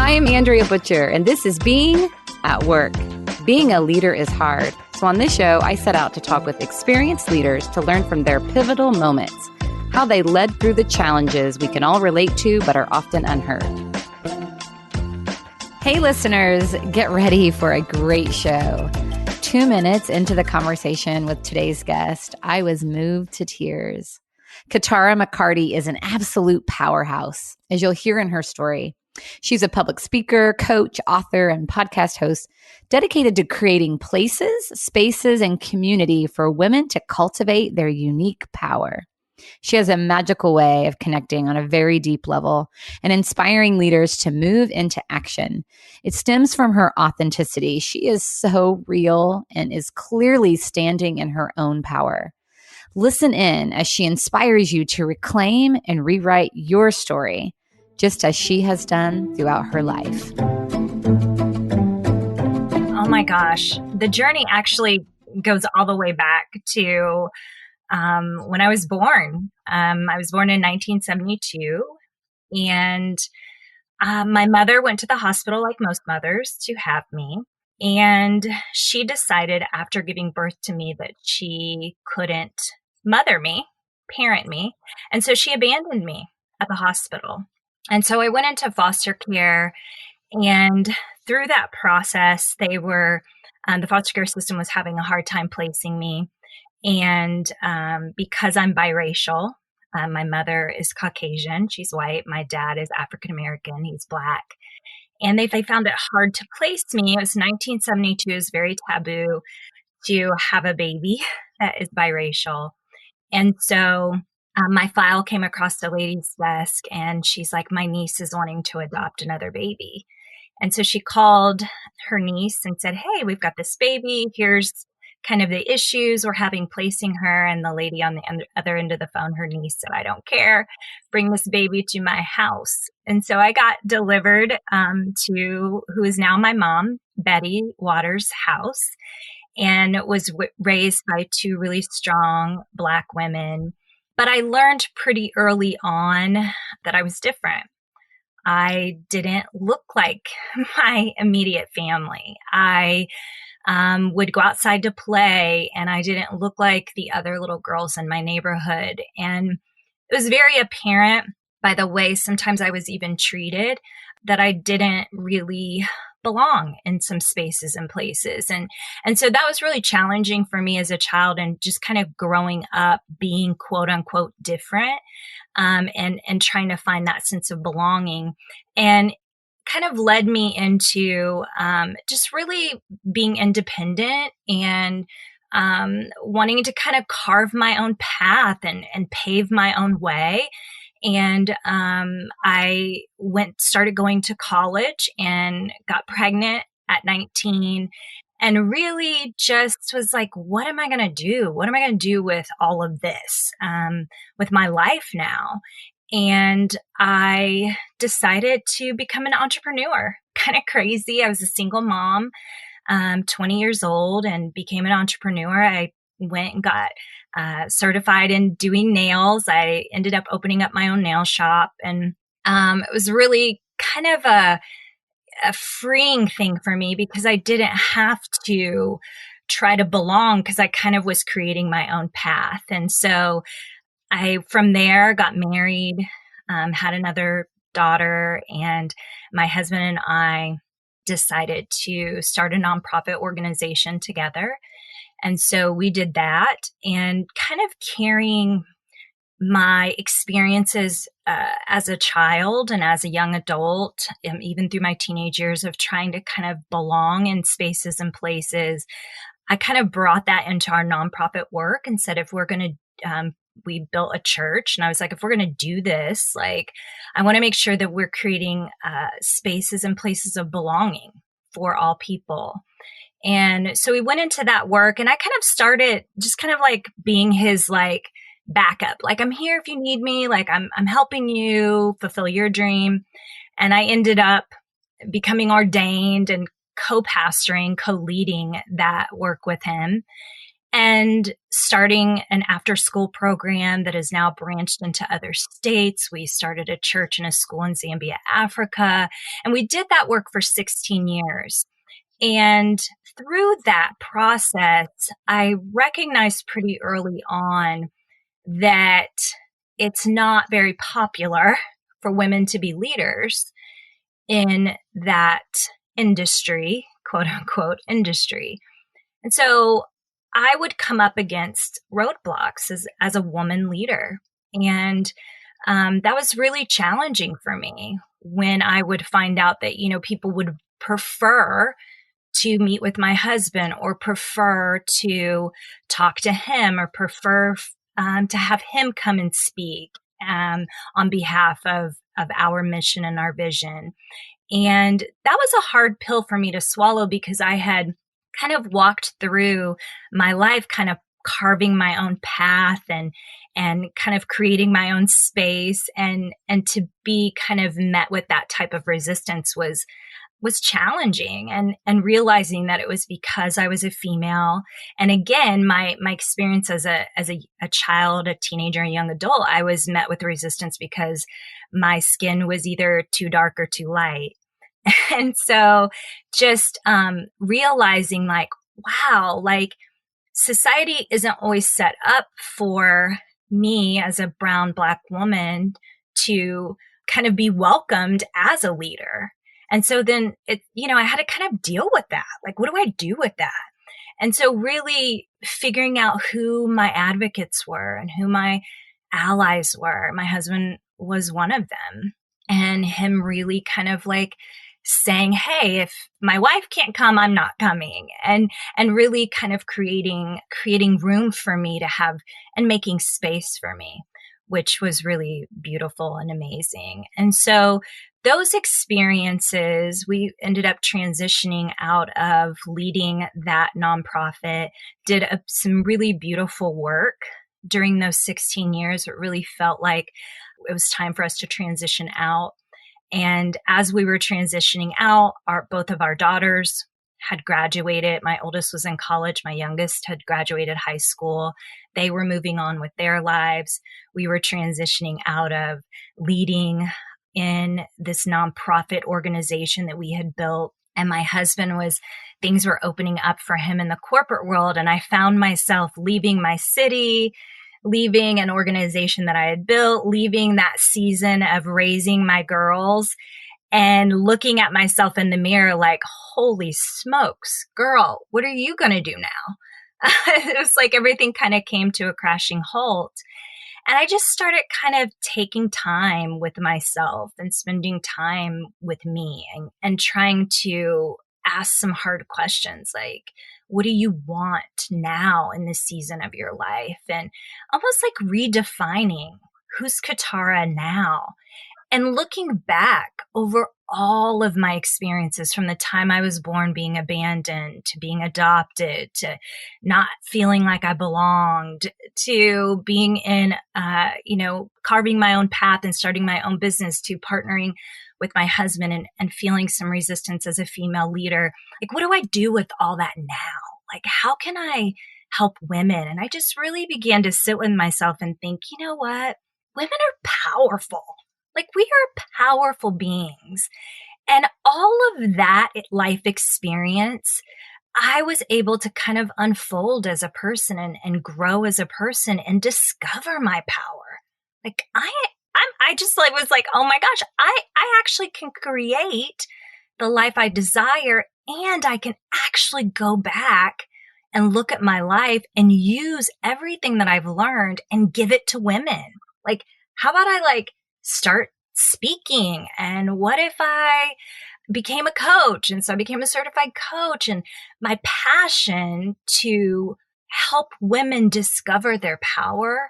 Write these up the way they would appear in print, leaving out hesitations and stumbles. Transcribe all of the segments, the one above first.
I am Andrea Butcher, and this is Being at Work. Being a leader is hard. So on this show, I set out to talk with experienced leaders to learn from their pivotal moments, how they led through the challenges we can all relate to but are often unheard. Hey listeners, get ready for a great show. 2 minutes into the conversation with today's guest, I was moved to tears. Katara McCarty is an absolute powerhouse, as you'll hear in her story. She's a public speaker, coach, author, and podcast host dedicated to creating places, spaces, and community for women to cultivate their unique power. She has a magical way of connecting on a very deep level and inspiring leaders to move into action. It stems from her authenticity. She is so real and is clearly standing in her own power. Listen in as she inspires you to reclaim and rewrite your story, just as she has done throughout her life. Oh my gosh. The journey actually goes all the way back to when I was born. I was born in 1972, and my mother went to the hospital like most mothers to have me. And she decided after giving birth to me that she couldn't mother me, parent me. And so she abandoned me at the hospital. And so I went into foster care, and through that process, the foster care system was having a hard time placing me. And because I'm biracial, my mother is Caucasian, she's white. My dad is African American, he's Black. And they found it hard to place me. It was 1972, it was very taboo to have a baby that is biracial. And so my file came across the lady's desk, and she's like, my niece is wanting to adopt another baby. And so she called her niece and said, hey, we've got this baby. Here's kind of the issues we're having placing her. And the lady on the other end of the phone, her niece, said, I don't care. Bring this baby to my house. And so I got delivered to who is now my mom, Betty Waters' house, and was raised by 2 really strong Black women. But I learned pretty early on that I was different. I didn't look like my immediate family. I would go outside to play, and I didn't look like the other little girls in my neighborhood. And it was very apparent by the way sometimes I was even treated that I didn't really belong in some spaces and places. And so that was really challenging for me as a child, and just kind of growing up being quote unquote different, and trying to find that sense of belonging, and kind of led me into just really being independent and wanting to kind of carve my own path and pave my own way. And I started going to college and got pregnant at 19, and really just was like, what am I going to do? What am I going to do with all of this, with my life now? And I decided to become an entrepreneur. Kind of crazy. I was a single mom, 20 years old, and became an entrepreneur. I went and got certified in doing nails. I ended up opening up my own nail shop, and it was really kind of a freeing thing for me, because I didn't have to try to belong, because I kind of was creating my own path. And so I, from there, got married, had another daughter, and my husband and I decided to start a nonprofit organization together. And so we did that, and kind of carrying my experiences as a child and as a young adult, even through my teenage years of trying to kind of belong in spaces and places. I kind of brought that into our nonprofit work and said, if we're going to, we built a church, and I was like, if we're going to do this, like, I want to make sure that we're creating spaces and places of belonging for all people. And so we went into that work, and I kind of started just kind of like being his like backup. Like, I'm here if you need me, like I'm helping you fulfill your dream. And I ended up becoming ordained and co-pastoring, co-leading that work with him. and starting an after school program that is now branched into other states. We started a church and a school in Zambia, Africa, and we did that work for 16 years. And through that process, I recognized pretty early on that it's not very popular for women to be leaders in that industry, quote unquote industry. And so I would come up against roadblocks as a woman leader. And that was really challenging for me when I would find out that, people would prefer to meet with my husband or prefer to talk to him or prefer to have him come and speak on behalf of our mission and our vision. And that was a hard pill for me to swallow because I had kind of walked through my life kind of carving my own path and kind of creating my own space, and to be kind of met with that type of resistance was challenging, and realizing that it was because I was a female. And again, my experience as a child, a teenager, a young adult, I was met with resistance because my skin was either too dark or too light. And so just realizing like, wow, like society isn't always set up for me as a brown, Black woman to kind of be welcomed as a leader. And so then I had to kind of deal with that. Like, what do I do with that? And so really figuring out who my advocates were and who my allies were. My husband was one of them, and him really kind of like saying, hey, if my wife can't come, I'm not coming. And really kind of creating room for me to have and making space for me, which was really beautiful and amazing. And so those experiences, we ended up transitioning out of leading that nonprofit, did some really beautiful work during those 16 years. It really felt like it was time for us to transition out. And as we were transitioning out, both of our daughters had graduated. My oldest was in college. My youngest had graduated high school. They were moving on with their lives. We were transitioning out of leading in this nonprofit organization that we had built. And my husband things were opening up for him in the corporate world. And I found myself leaving my city, leaving an organization that I had built, leaving that season of raising my girls, and looking at myself in the mirror like, holy smokes, girl, what are you going to do now? It was like everything kind of came to a crashing halt. And I just started kind of taking time with myself and spending time with me, and trying to ask some hard questions like, what do you want now in this season of your life? And almost like redefining who's Katara now. And looking back over all of my experiences from the time I was born being abandoned, to being adopted, to not feeling like I belonged, to being in, carving my own path and starting my own business, to partnering with my husband and feeling some resistance as a female leader. Like, what do I do with all that now? Like, how can I help women? And I just really began to sit with myself and think, you know what? Women are powerful. Like, we are powerful beings. And all of that life experience, I was able to kind of unfold as a person and grow as a person and discover my power. Like, I just like was like, oh my gosh, I actually can create the life I desire, and I can actually go back and look at my life and use everything that I've learned and give it to women. Like, how about I start speaking? And what if I became a coach? And so I became a certified coach, and my passion to help women discover their power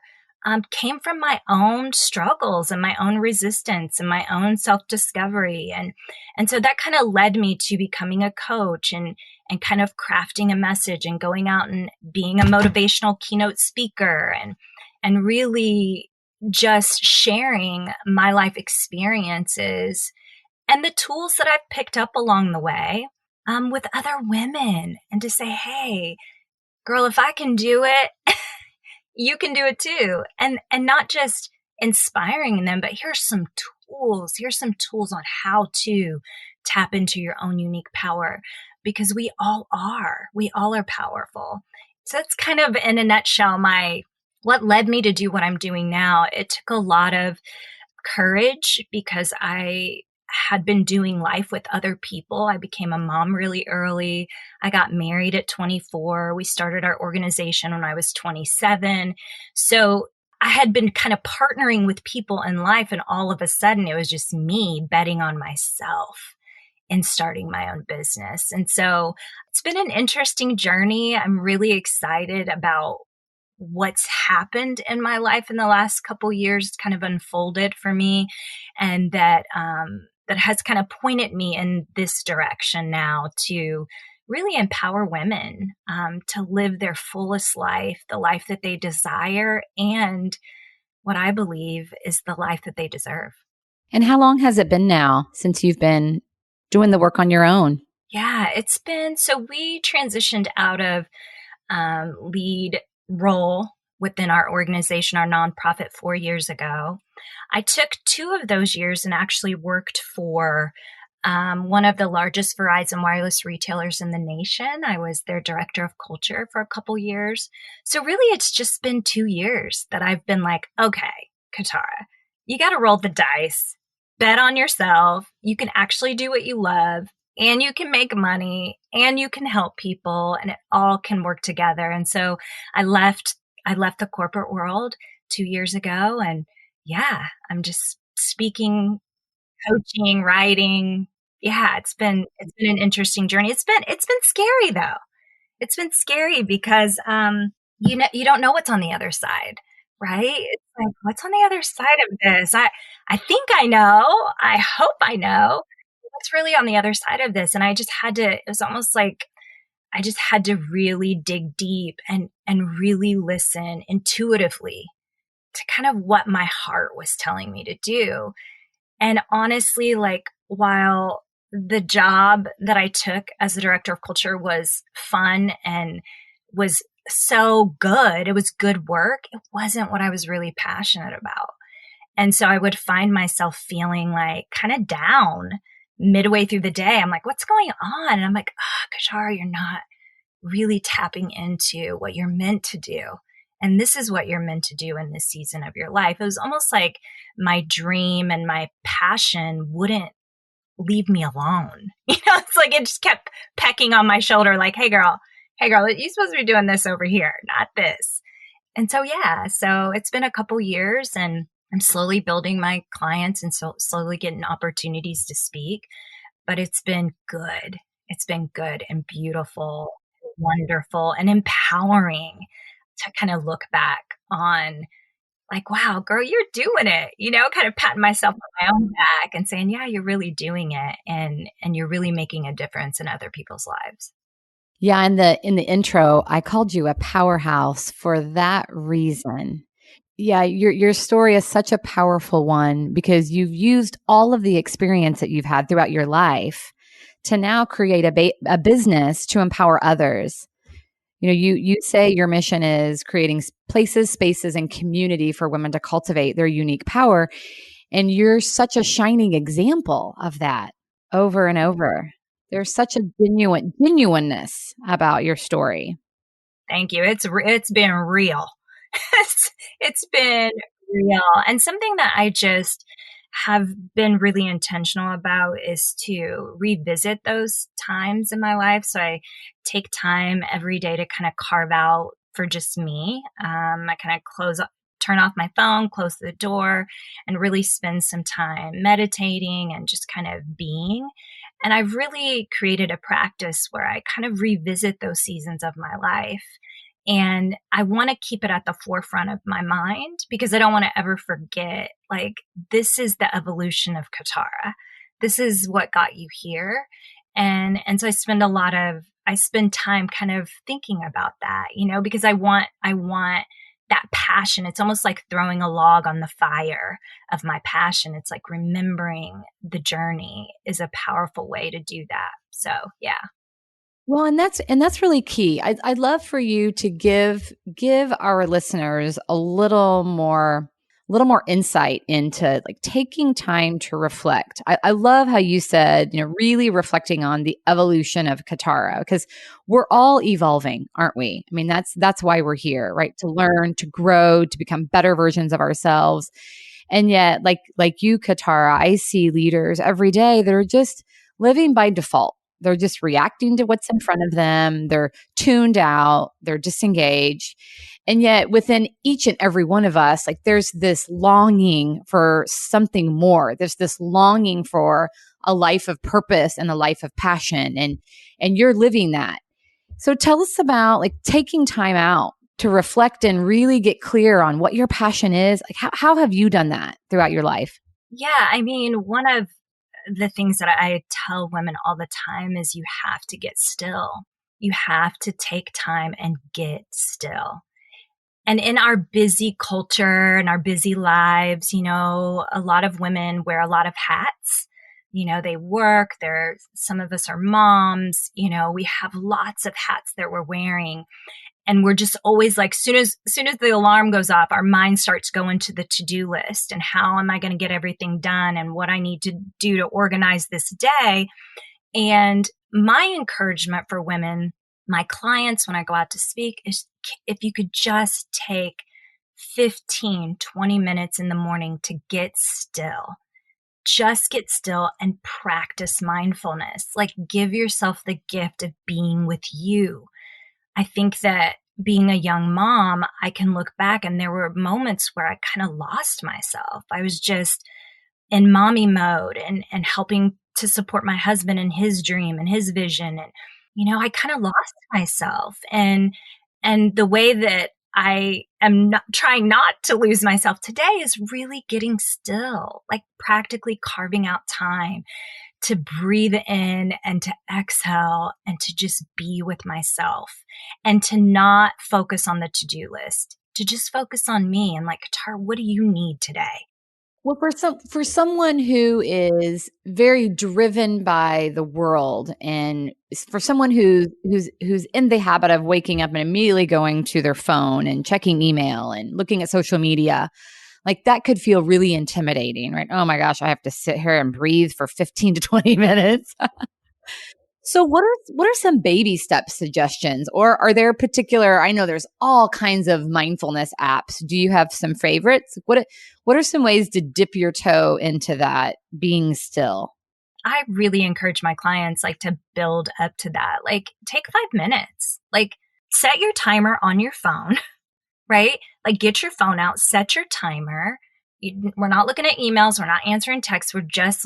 came from my own struggles and my own resistance and my own self-discovery. And so that kind of led me to becoming a coach and kind of crafting a message and going out and being a motivational keynote speaker and really just sharing my life experiences and the tools that I've picked up along the way with other women, and to say, hey, girl, if I can do it, you can do it too. And not just inspiring them, but here's some tools. Here's some tools on how to tap into your own unique power, because we all are. We all are powerful. So that's kind of in a nutshell my what led me to do what I'm doing now. It took a lot of courage because I had been doing life with other people. I became a mom really early. I got married at 24. We started our organization when I was 27. So I had been kind of partnering with people in life, and all of a sudden it was just me betting on myself and starting my own business. And so it's been an interesting journey. I'm really excited about what's happened in my life in the last couple years. It's kind of unfolded for me, and that has kind of pointed me in this direction now to really empower women to live their fullest life, the life that they desire, and what I believe is the life that they deserve. And how long has it been now since you've been doing the work on your own? Yeah, it's been so we transitioned out of lead role within our organization, our nonprofit, 4 years ago. I took 2 of those years and actually worked for one of the largest Verizon wireless retailers in the nation. I was their director of culture for a couple years. So really, it's just been 2 years that I've been like, okay, Katara, you got to roll the dice, bet on yourself. You can actually do what you love, and you can make money, and you can help people, and it all can work together. And so I left the corporate world 2 years ago, and yeah, I'm just speaking, coaching, writing. Yeah, it's been an interesting journey. It's been scary though. It's been scary because you don't know what's on the other side, right? It's like, what's on the other side of this? I think I know. I hope I know what's really on the other side of this. And I just had to, it was almost like I just had to really dig deep and really listen intuitively to kind of what my heart was telling me to do. And honestly, like, while the job that I took as the director of culture was fun and was so good, it was good work, it wasn't what I was really passionate about. And so I would find myself feeling like kind of down midway through the day. I'm like, what's going on? And I'm like, Kashar, you're not really tapping into what you're meant to do. And this is what you're meant to do in this season of your life. It was almost like my dream and my passion wouldn't leave me alone. It's like it just kept pecking on my shoulder, like, hey girl, you're supposed to be doing this over here, not this. And so, yeah, so it's been a couple years, and I'm slowly building my clients and so slowly getting opportunities to speak. But it's been good. It's been good and beautiful, wonderful, and empowering to kind of look back on, like, wow, girl, you're doing it, kind of patting myself on my own back and saying, yeah, you're really doing it. And you're really making a difference in other people's lives. Yeah, in the intro, I called you a powerhouse for that reason. Yeah, your story is such a powerful one because you've used all of the experience that you've had throughout your life to now create a business to empower others. You say your mission is creating places, spaces, and community for women to cultivate their unique power. And you're such a shining example of that over and over. There's such a genuineness about your story. Thank you. It's been real. it's been real. And something that I just have been really intentional about is to revisit those times in my life. So I take time every day to kind of carve out for just me. I kind of turn off my phone, close the door, and really spend some time meditating and just kind of being. And I've really created a practice where I kind of revisit those seasons of my life. And I want to keep it at the forefront of my mind because I don't want to ever forget, like, this is the evolution of Katara. This is what got you here. And so I spend time kind of thinking about that, because I want that passion. It's almost like throwing a log on the fire of my passion. It's like remembering the journey is a powerful way to do that. So, yeah. Well, and that's really key. I'd love for you to give our listeners a little more insight into like taking time to reflect. I love how you said, really reflecting on the evolution of Katara, because we're all evolving, aren't we? I mean, that's why we're here, right? To learn, to grow, to become better versions of ourselves. And yet, like you, Katara, I see leaders every day that are just living by default. They're just reacting to what's in front of them. They're tuned out. They're disengaged. And yet, within each and every one of us, like there's this longing for something more. There's this longing for a life of purpose and a life of passion. And you're living that. So tell us about like taking time out to reflect and really get clear on what your passion is. Like how have you done that throughout your life? Yeah, I mean, one of the things that I tell women all the time is you have to get still. You have to take time and get still. And in our busy culture and our busy lives, a lot of women wear a lot of hats. They work, some of us are moms, we have lots of hats that we're wearing. And we're just always like, soon as the alarm goes off, our mind starts going to the to-do list and how am I going to get everything done and what I need to do to organize this day. And my encouragement for women, my clients, when I go out to speak, is if you could just take 15, 20 minutes in the morning to get still, just get still and practice mindfulness. Like give yourself the gift of being with you. I think that being a young mom, I can look back and there were moments where I kind of lost myself. I was just in mommy mode and helping to support my husband in his dream and his vision. And, I kind of lost myself. And the way that I am not, trying not to lose myself today is really getting still, like practically carving out time to breathe in and to exhale and to just be with myself and to not focus on the to-do list, to just focus on me and like, Katara, what do you need today? Well, for someone who is very driven by the world, and for someone who's in the habit of waking up and immediately going to their phone and checking email and looking at social media, like that could feel really intimidating, right? Oh my gosh, I have to sit here and breathe for 15 to 20 minutes. So what are some baby step suggestions, or are there particular, I know there's all kinds of mindfulness apps. Do you have some favorites? What are some ways to dip your toe into that being still? I really encourage my clients like to build up to that. Like take 5 minutes, like set your timer on your phone, right? Like get your phone out, set your timer. We're not looking at emails. We're not answering texts. We're just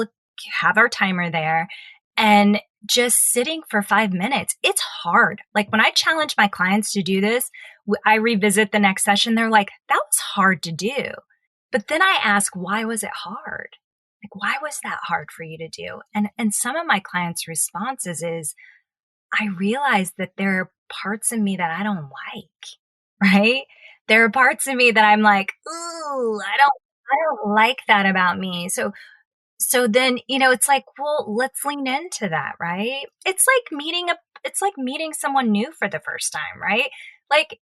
have our timer there and just sitting for 5 minutes. It's hard. Like when I challenge my clients to do this, I revisit the next session. They're like, that was hard to do. But then I ask, why was it hard? Like, why was that hard for you to do? And some of my clients' responses is, I realized that there are parts of me that I don't like, right? There are parts of me that I'm like, ooh, I don't like that about me. So then, it's like, well, let's lean into that, right? It's like meeting someone new for the first time, right? Like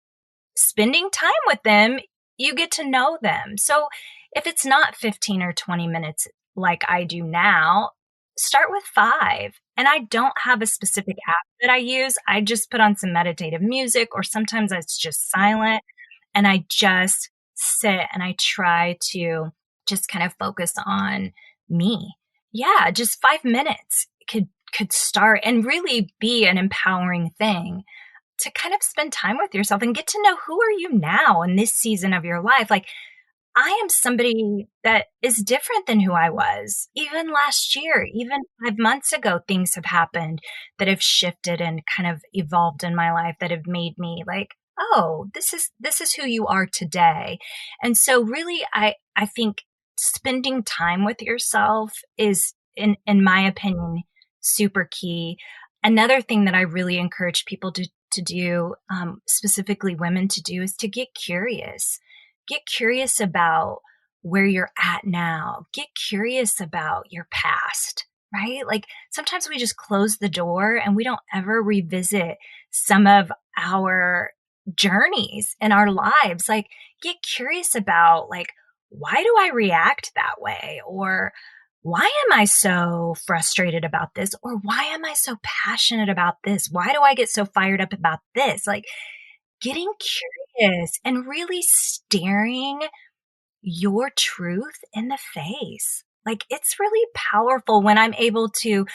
spending time with them, you get to know them. So if it's not 15 or 20 minutes like I do now, start with 5. And I don't have a specific app that I use. I just put on some meditative music, or sometimes it's just silent. And I just sit and I try to just kind of focus on me. Yeah, just 5 minutes could start and really be an empowering thing to kind of spend time with yourself and get to know, who are you now in this season of your life? Like, I am somebody that is different than who I was. Even last year, even 5 months ago, things have happened that have shifted and kind of evolved in my life that have made me like, oh, this is who you are today. And so really, I think spending time with yourself is, in my opinion, super key. Another thing that I really encourage people to do, specifically women to do, is to get curious. Get curious about where you're at now. Get curious about your past. right? Like sometimes we just close the door and we don't ever revisit some of our journeys in our lives. Like get curious about like, why do I react that way? Or why am I so frustrated about this? Or why am I so passionate about this? Why do I get so fired up about this? Like getting curious and really staring your truth in the face. Like it's really powerful when I'm able to,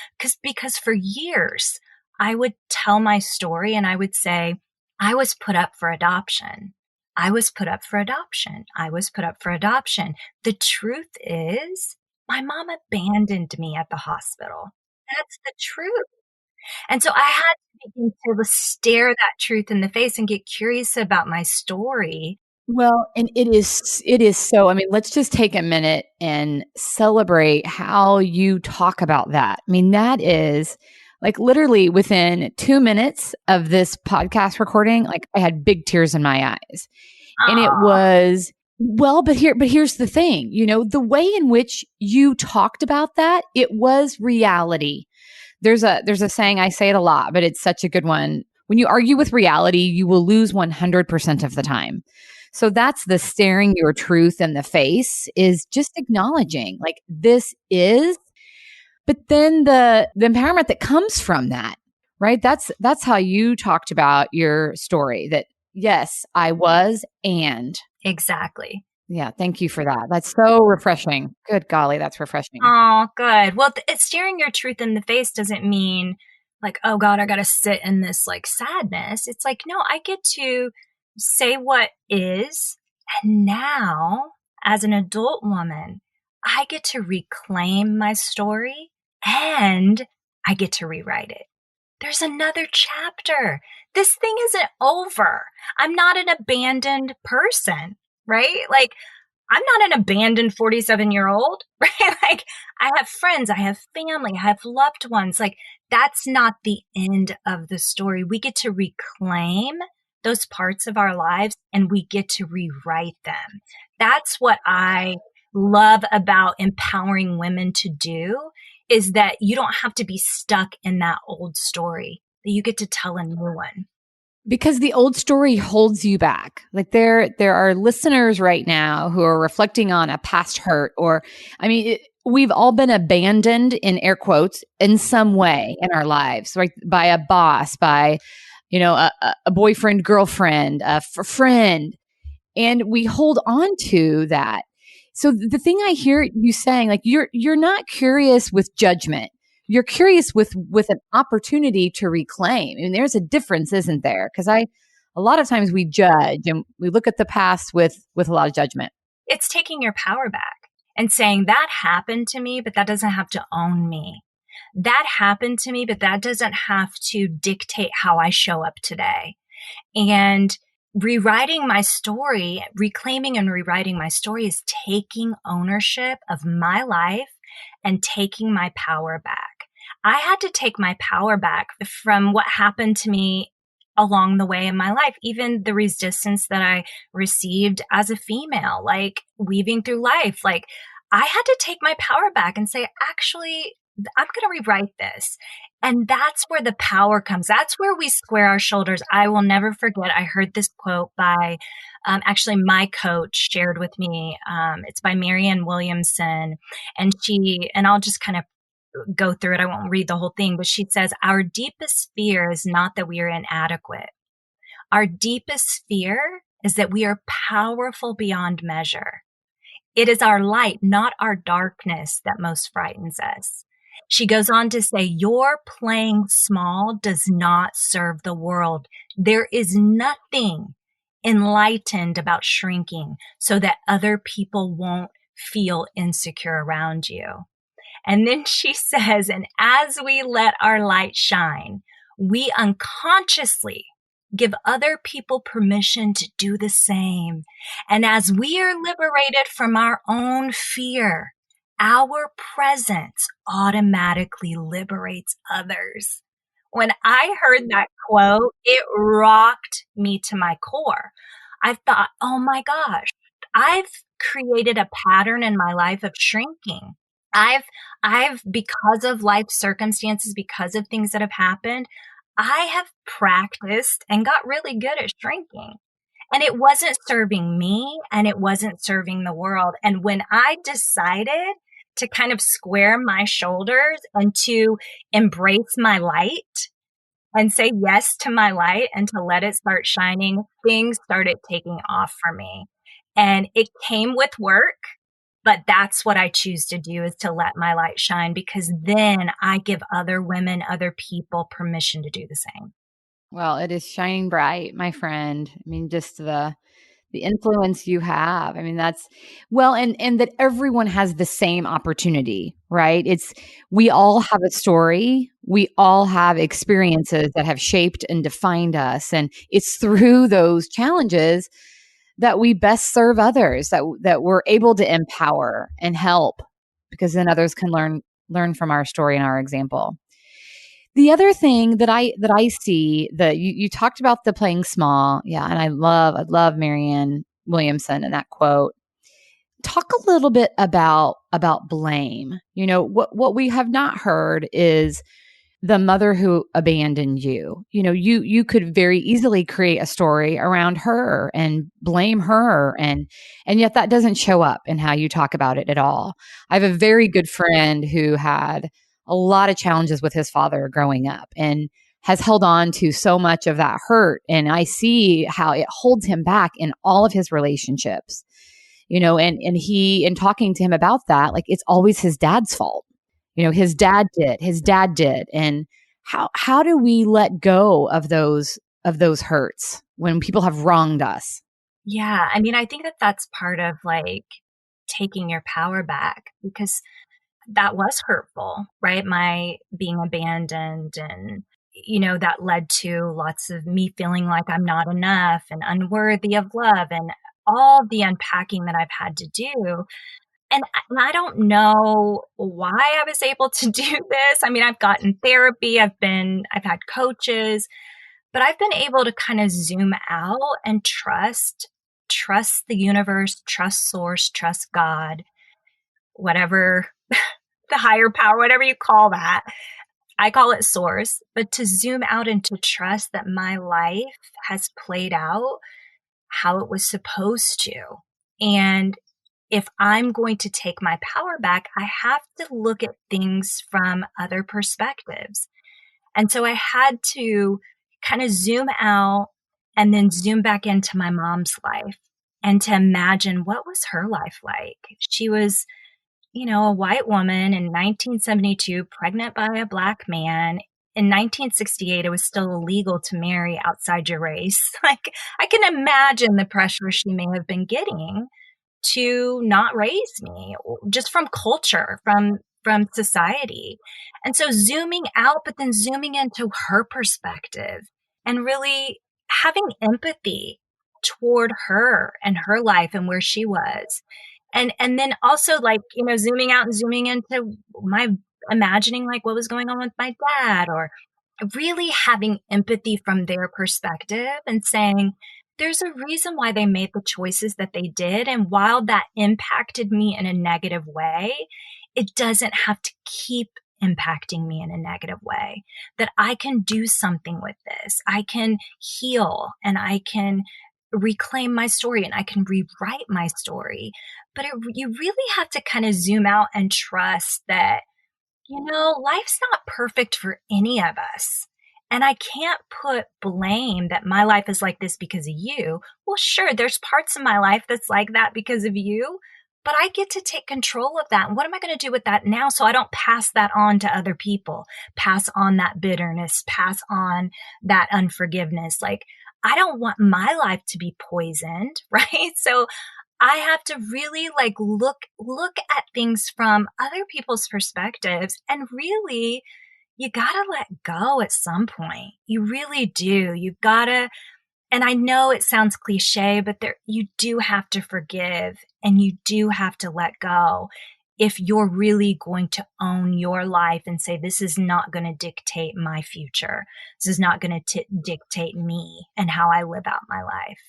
because for years I would tell my story and I would say, I was put up for adoption. I was put up for adoption. I was put up for adoption. The truth is my mom abandoned me at the hospital. That's the truth. And so I had to begin to stare that truth in the face and get curious about my story. Well, and it is so, I mean, let's just take a minute and celebrate how you talk about that. I mean, that is like literally within 2 minutes of this podcast recording, like I had big tears in my eyes. And it Aw, was, well, but here's the thing, you know, the way in which you talked about that, it was reality. There's a saying, I say it a lot, but it's such a good one. When you argue with reality, you will lose 100% of the time. So that's the staring your truth in the face, is just acknowledging like this is, but then the empowerment that comes from that, right? That's how you talked about your story, that yes, I was, and exactly. yeah, thank you for that. That's so refreshing. Good golly, that's refreshing. Oh, good. Well, staring your truth in the face doesn't mean like, oh God, I got to sit in this like sadness. It's like, no, I get to say what is. And now, as an adult woman, I get to reclaim my story and I get to rewrite it. There's another chapter. This thing isn't over. I'm not an abandoned person, right? Like, I'm not an abandoned 47-year-old, right? Like, I have friends, I have family, I have loved ones. Like, that's not the end of the story. We get to reclaim those parts of our lives and we get to rewrite them. That's what I love about empowering women to do, is that you don't have to be stuck in that old story, that you get to tell a new one. Because the old story holds you back. Like there are listeners right now who are reflecting on a past hurt, or I mean we've all been abandoned in air quotes in some way in our lives, right? By a boss, by you know a boyfriend, girlfriend, a friend, and we hold on to that. So the thing I hear you saying, like you're not curious with judgment. You're curious with an opportunity to reclaim. I mean, there's a difference, isn't there? Because I a lot of times we judge and we look at the past with a lot of judgment. It's taking your power back and saying that happened to me, but that doesn't have to own me. That happened to me, but that doesn't have to dictate how I show up today. And rewriting my story, reclaiming and rewriting my story is taking ownership of my life and taking my power back. I had to take my power back from what happened to me along the way in my life, even the resistance that I received as a female, like weaving through life. Like I had to take my power back and say, actually, I'm going to rewrite this. And that's where the power comes. That's where we square our shoulders. I will never forget. I heard this quote by actually my coach shared with me. It's by Marianne Williamson. And I'll just kind of go through it. I won't read the whole thing, but she says, our deepest fear is not that we are inadequate. Our deepest fear is that we are powerful beyond measure. It is our light, not our darkness, that most frightens us. She goes on to say, your playing small does not serve the world. There is nothing enlightened about shrinking so that other people won't feel insecure around you. And then she says, and as we let our light shine, we unconsciously give other people permission to do the same. And as we are liberated from our own fear, our presence automatically liberates others. When I heard that quote, it rocked me to my core. I thought, oh my gosh, I've created a pattern in my life of shrinking. I've, because of life circumstances, because of things that have happened, I have practiced and got really good at shrinking. And it wasn't serving me and it wasn't serving the world. And when I decided to kind of square my shoulders and to embrace my light and say yes to my light and to let it start shining, things started taking off for me. And it came with work, but that's what I choose to do, is to let my light shine, because then I give other women, other people permission to do the same. Well, it is shining bright, my friend. I mean, just the influence you have. I mean, that's well, and that everyone has the same opportunity, right? It's we all have a story. We all have experiences that have shaped and defined us, and it's through those challenges that we best serve others, that we're able to empower and help, because then others can learn from our story and our example. The other thing that I see, that you talked about the playing small, yeah, and I love Marianne Williamson and that quote. Talk a little bit about blame. What we have not heard is the mother who abandoned you. You could very easily create a story around her and blame her, and yet that doesn't show up in how you talk about it at all. I have a very good friend who had a lot of challenges with his father growing up and has held on to so much of that hurt, and I see how it holds him back in all of his relationships. And he, in talking to him about that, like, it's always his dad's fault. His dad did. And how do we let go of those hurts when people have wronged us? Yeah. I mean, I think that that's part of like taking your power back, because that was hurtful, right? My being abandoned, and, that led to lots of me feeling like I'm not enough and unworthy of love, and all the unpacking that I've had to do. And I don't know why I was able to do this. I mean, I've gotten therapy, I've had coaches, but I've been able to kind of zoom out and trust the universe, trust source, trust God, whatever, the higher power, whatever you call that. I call it source, but to zoom out and to trust that my life has played out how it was supposed to. And if I'm going to take my power back, I have to look at things from other perspectives. And so I had to kind of zoom out and then zoom back into my mom's life and to imagine, what was her life like? She was, a white woman in 1972, pregnant by a black man. In 1968, it was still illegal to marry outside your race. Like, I can imagine the pressure she may have been getting to not raise me, just from culture, from society. And so zooming out, but then zooming into her perspective and really having empathy toward her and her life and where she was. And then also, like, zooming out and zooming into my imagining, like, what was going on with my dad, or really having empathy from their perspective and saying, there's a reason why they made the choices that they did. And while that impacted me in a negative way, it doesn't have to keep impacting me in a negative way. That I can do something with this. I can heal and I can reclaim my story and I can rewrite my story. But you really have to kind of zoom out and trust that, life's not perfect for any of us. And I can't put blame that my life is like this because of you. Well, sure, there's parts of my life that's like that because of you, but I get to take control of that. And what am I going to do with that now so I don't pass that on to other people, pass on that bitterness, pass on that unforgiveness? Like, I don't want my life to be poisoned, right? So I have to really like look at things from other people's perspectives, and really, you gotta let go at some point. You really do. You gotta, and I know it sounds cliche, but you do have to forgive and you do have to let go if you're really going to own your life and say, this is not going to dictate my future. This is not going to dictate me and how I live out my life.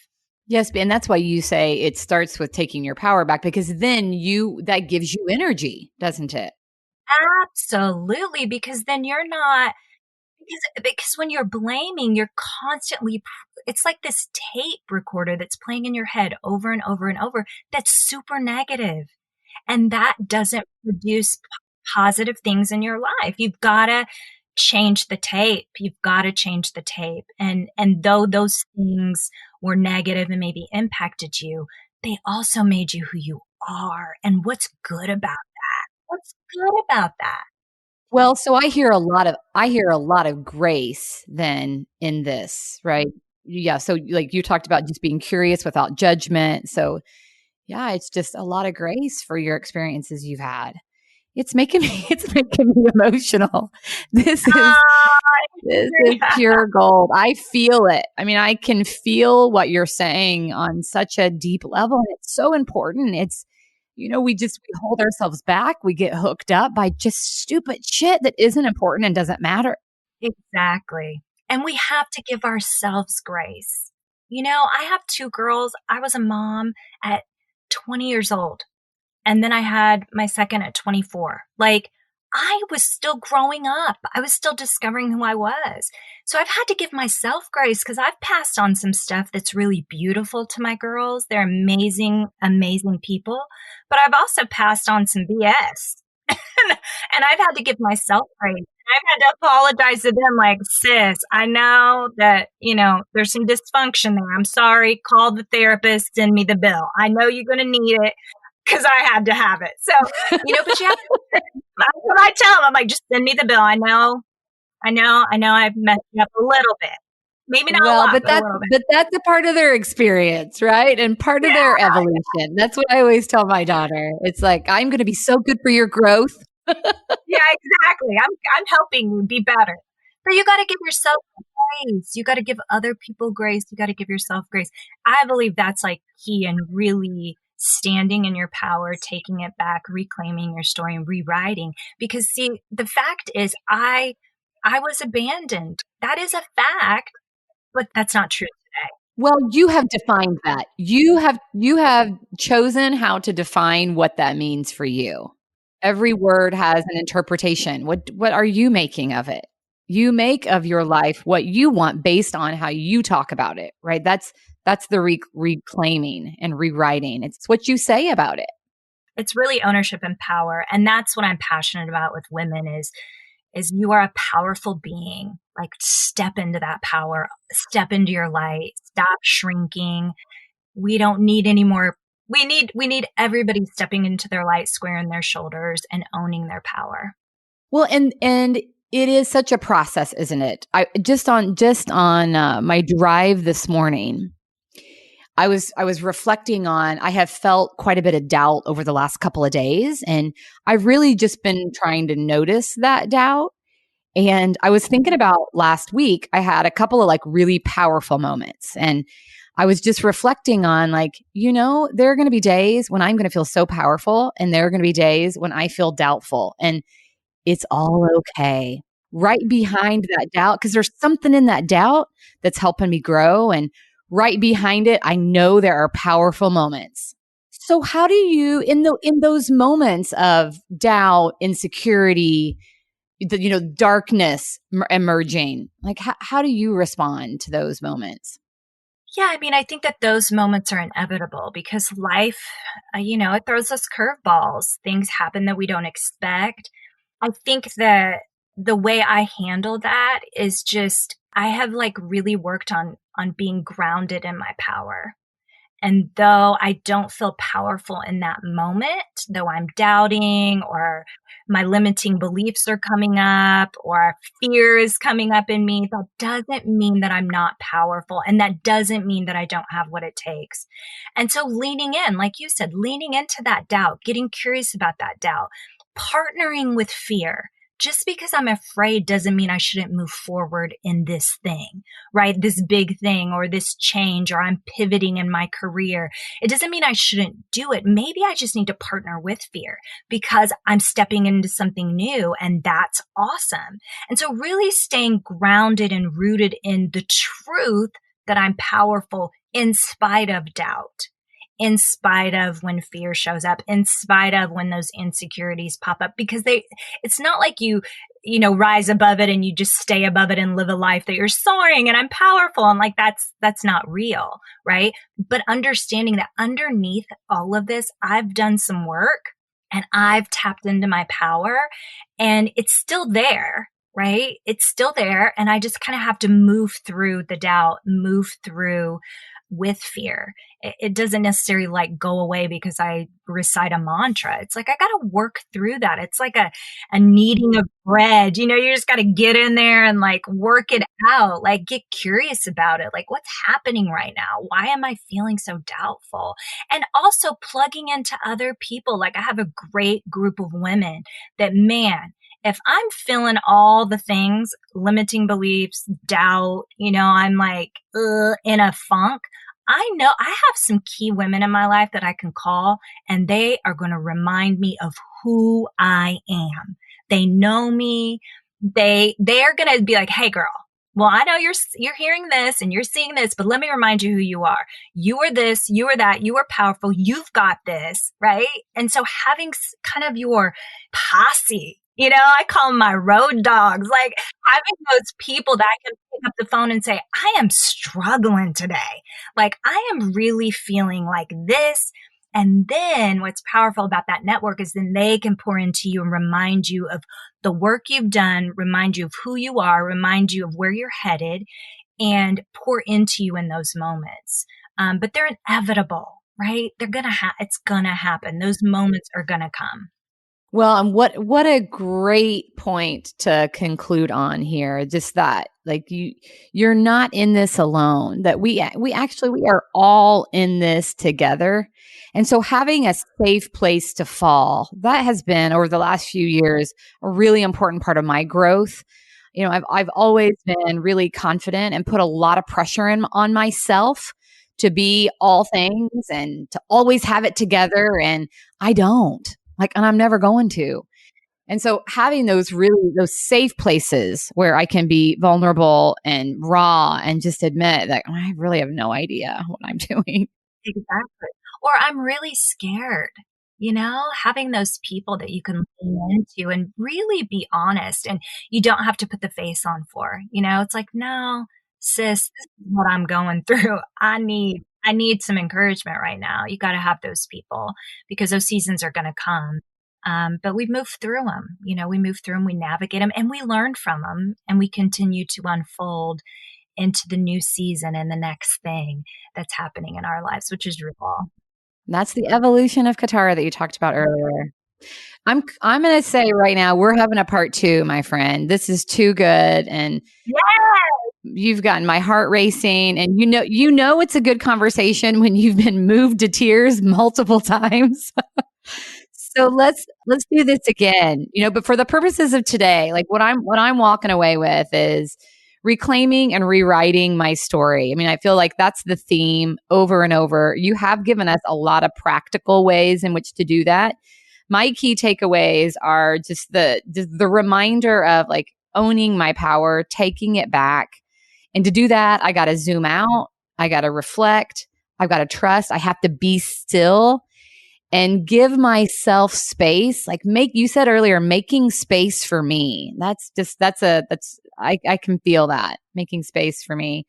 Yes, and that's why you say it starts with taking your power back, because then that gives you energy, doesn't it? Absolutely, because then you're not because when you're blaming, you're constantly it's like this tape recorder that's playing in your head over and over and over that's super negative, and that doesn't produce positive things in your life. You've got to change the tape. You've got to change the tape. And though those things were negative and maybe impacted you, they also made you who you are. And what's good about that? What's good about that? Well, so I hear a lot of grace then in this, right? Yeah, so like you talked about just being curious without judgment. So, yeah, it's just a lot of grace for your experiences you've had. It's making me emotional. This is this is Yeah, pure gold. I feel it. I mean, I can feel what you're saying on such a deep level. And it's so important. We hold ourselves back. We get hooked up by just stupid shit that isn't important and doesn't matter. exactly. And we have to give ourselves grace. I have two girls. I was a mom at 20 years old. And then I had my second at 24. Like, I was still growing up. I was still discovering who I was. So I've had to give myself grace because I've passed on some stuff that's really beautiful to my girls. They're amazing, amazing people. But I've also passed on some BS. And I've had to give myself grace. I've had to apologize to them like, sis, I know that, there's some dysfunction there. I'm sorry. Call the therapist, send me the bill. I know you're going to need it because I had to have it. So, but you have to, that's what I tell them. I'm like, just send me the bill. I've messed up a little bit. Maybe not a Well, lot, but but a that's little bit. but that's a part of their experience, right? And part of their Yeah, evolution. That's what I always tell my daughter. It's like, I'm going to be so good for your growth. yeah, exactly. I'm helping you be better. But you got to give yourself grace. You got to give other people grace. You got to give yourself grace. I believe that's like key in really standing in your power, taking it back, reclaiming your story and rewriting. Because see, the fact is I was abandoned. That is a fact, but that's not true today. Well, you have defined that. You have chosen how to define what that means for you. Every word has an interpretation. What are you making of it? You make of your life what you want based on how you talk about it, right? That's the reclaiming and rewriting. It's what you say about it. It's really ownership and power. And that's what I'm passionate about with women is you are a powerful being. Like step into that power, step into your light, stop shrinking. We don't need any more. We need everybody stepping into their light, squaring their shoulders and owning their power. Well, and it is such a process, isn't it? I just on my drive this morning, I was reflecting on, I have felt quite a bit of doubt over the last couple of days, and I've really just been trying to notice that doubt. And I was thinking about last week, I had a couple of like really powerful moments, and I was just reflecting on like, there are going to be days when I'm going to feel so powerful, and there are going to be days when I feel doubtful, and it's all okay. Right behind that doubt, because there's something in that doubt that's helping me grow. And right behind it, I know there are powerful moments. So how do you, in those moments of doubt, insecurity, darkness emerging, like how do you respond to those moments? Yeah, I mean, I think that those moments are inevitable because life, it throws us curveballs. Things happen that we don't expect. I think that the way I handle that is just I have like really worked on being grounded in my power. And though I don't feel powerful in that moment, though I'm doubting or my limiting beliefs are coming up or fear is coming up in me, that doesn't mean that I'm not powerful. And that doesn't mean that I don't have what it takes. And so leaning in, like you said, leaning into that doubt, getting curious about that doubt, partnering with fear. Just because I'm afraid doesn't mean I shouldn't move forward in this thing, right? This big thing or this change, or I'm pivoting in my career. It doesn't mean I shouldn't do it. Maybe I just need to partner with fear because I'm stepping into something new and that's awesome. And so really staying grounded and rooted in the truth that I'm powerful in spite of doubt, in spite of when fear shows up, in spite of when those insecurities pop up, because it's not like you rise above it and you just stay above it and live a life that you're soaring and I'm powerful. And like, that's not real. Right. But understanding that underneath all of this, I've done some work and I've tapped into my power and it's still there. Right. It's still there. And I just kind of have to move through the doubt, move through with fear. It doesn't necessarily like go away because I recite a mantra. It's like, I got to work through that. It's like a kneading of bread. You just got to get in there and like work it out, like get curious about it. Like, what's happening right now? Why am I feeling so doubtful? And also plugging into other people. Like I have a great group of women that, man, if I'm feeling all the things, limiting beliefs, doubt, I'm like in a funk, I know I have some key women in my life that I can call and they are going to remind me of who I am. They know me. They are going to be like, hey girl, well, I know you're hearing this and you're seeing this, but let me remind you who you are. You are this, you are that, you are powerful. You've got this, right? And so having kind of your posse, I call them my road dogs, like having those people that I can pick up the phone and say, I am struggling today. Like I am really feeling like this. And then what's powerful about that network is then they can pour into you and remind you of the work you've done, remind you of who you are, remind you of where you're headed, and pour into you in those moments. But they're inevitable, right? It's gonna happen. Those moments are gonna come. Well, and what a great point to conclude on here. Just that, like you're not in this alone. That we are all in this together. And so having a safe place to fall, that has been over the last few years a really important part of my growth. I've always been really confident and put a lot of pressure on myself to be all things and to always have it together, and I don't. And I'm never going to. And so having those safe places where I can be vulnerable and raw and just admit that I really have no idea what I'm doing. Exactly. Or I'm really scared, having those people that you can lean into and really be honest and you don't have to put the face on for, it's like, no, sis, this is what I'm going through. I need some encouragement right now. You got to have those people because those seasons are going to come. But we move through them, we navigate them and we learn from them and we continue to unfold into the new season and the next thing that's happening in our lives, which is real. That's the evolution of Katara that you talked about earlier. I'm going to say right now, we're having a part 2, my friend. This is too good. And you've gotten my heart racing, and it's a good conversation when you've been moved to tears multiple times. So let's do this again. But for the purposes of today, like what I'm walking away with is reclaiming and rewriting my story. I mean, I feel like that's the theme over and over. You have given us a lot of practical ways in which to do that. My key takeaways are just the reminder of like owning my power, taking it back. And to do that, I got to zoom out. I got to reflect. I've got to trust. I have to be still and give myself space. Like you said earlier, making space for me. I can feel that, making space for me.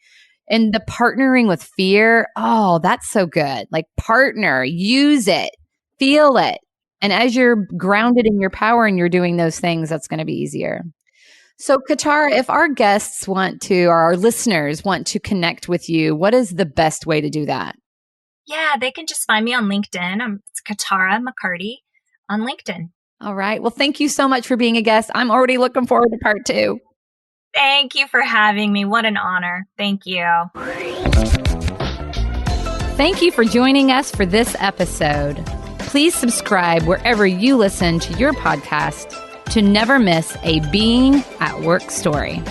And the partnering with fear. Oh, that's so good. Like partner, use it, feel it. And as you're grounded in your power and you're doing those things, that's going to be easier. So Katara, if our guests or our listeners want to connect with you, what is the best way to do that? Yeah, they can just find me on LinkedIn. It's Katara McCarty on LinkedIn. All right. Well, thank you so much for being a guest. I'm already looking forward to part 2. Thank you for having me. What an honor. Thank you. Thank you for joining us for this episode. Please subscribe wherever you listen to your podcast to never miss a Being at Work story.